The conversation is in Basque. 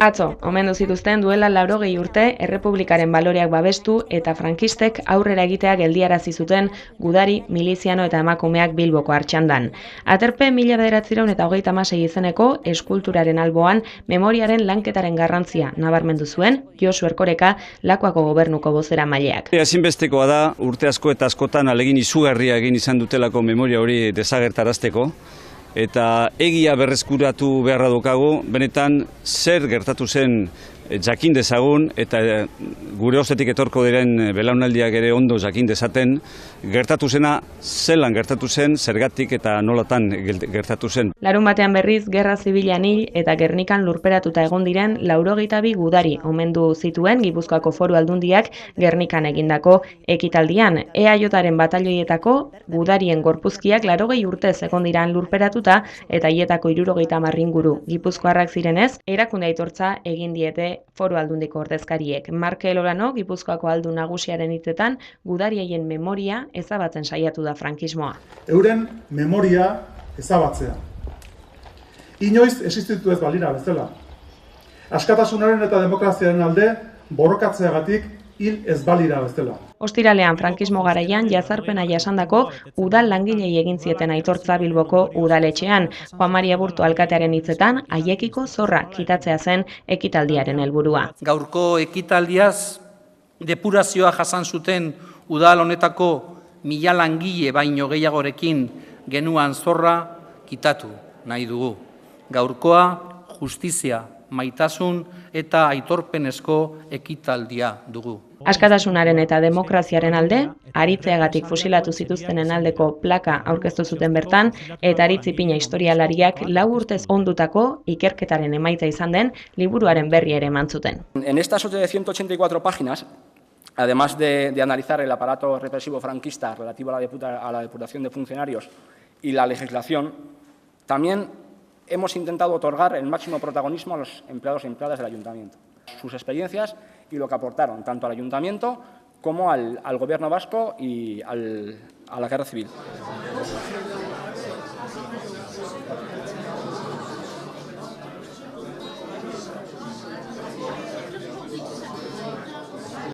Atzo, omendu zituzten duela 80 urte Errepublikaren baloreak babestu eta frankistek aurrera egitea geldiarazi zuten gudari, miliziano eta emakumeak Bilboko Artxandan. Aterpe 1926 izeneko eskulturaren alboan memoriaren lanketaren garrantzia nabarmendu zuen Josu Erkoreka Lakuako gobernuko bozeramaileak. Ezinbestekoa da urte asko eta askotan ahalegin izugarria egin izan dutelako memoria hori desagertarazteko. Eta egia berreskuratu beharra daukagu, benetan zer gertatu zen jakin dezagun eta gure ostetik etorko diren belaunaldiak ere ondo jakin dezaten, gertatu zena zelan gertatu zen, zergatik eta nolatan gertatu zen. Larun batean berriz, Gerra Zibilan hil eta Gernikan lurperatuta egon diren 82 gudari omendu zituen Gipuzkoako Foru Aldundiak Gernikan egindako ekitaldian. EAJaren batalioietako gudarien gorpuzkiak 80 urtez egon diran lurperatuta eta hietako 70 inguru gipuzkoarrak zirenez, erakunde aitortza egin diete Foru Aldundiko ordezkariek. Markel Olano, Gipuzkoako aldun nagusiaren hitzetan, gudariaien memoria ezabatzen saiatu da frankismoa. Euren memoria ezabatzea. Inoiz existitu ez balira bezala. Askatasunaren eta demokraziaren alde borrokatzeagatik hil ez balira bezala. Ostiralean frankismo garaian jazarpena jasandako udal langilei egin zieten aitortza Bilboko udaletxean. Juan Maria Burto alkatearen hitzetan haiekiko zorra kitatzea zen ekitaldiaren helburua. Gaurko ekitaldiaz depurazioa jasan zuten udal honetako 1000 langile baino gehiagorekin genuan zorra kitatu nahi dugu. Gaurkoa justizia, maitasun eta aitorpenezko ekitaldia dugu. Askatasunaren eta demokraziaren alde, aritzeagatik fusilatu zituztenen aldeko plaka aurkeztu zuten bertan, eta Aritzipina historialariak 4 urtez ondutako ikerketaren emaitza izan den liburuaren berri ere eman zuten. En estas 184 páginas, además de analizar el aparato represivo franquista relativo a la depuración de funcionarios y la legislación, también hemos intentado otorgar el máximo protagonismo a los empleados y empleadas del ayuntamiento, sus experiencias y lo que aportaron tanto al ayuntamiento como al gobierno vasco y a la guerra civil.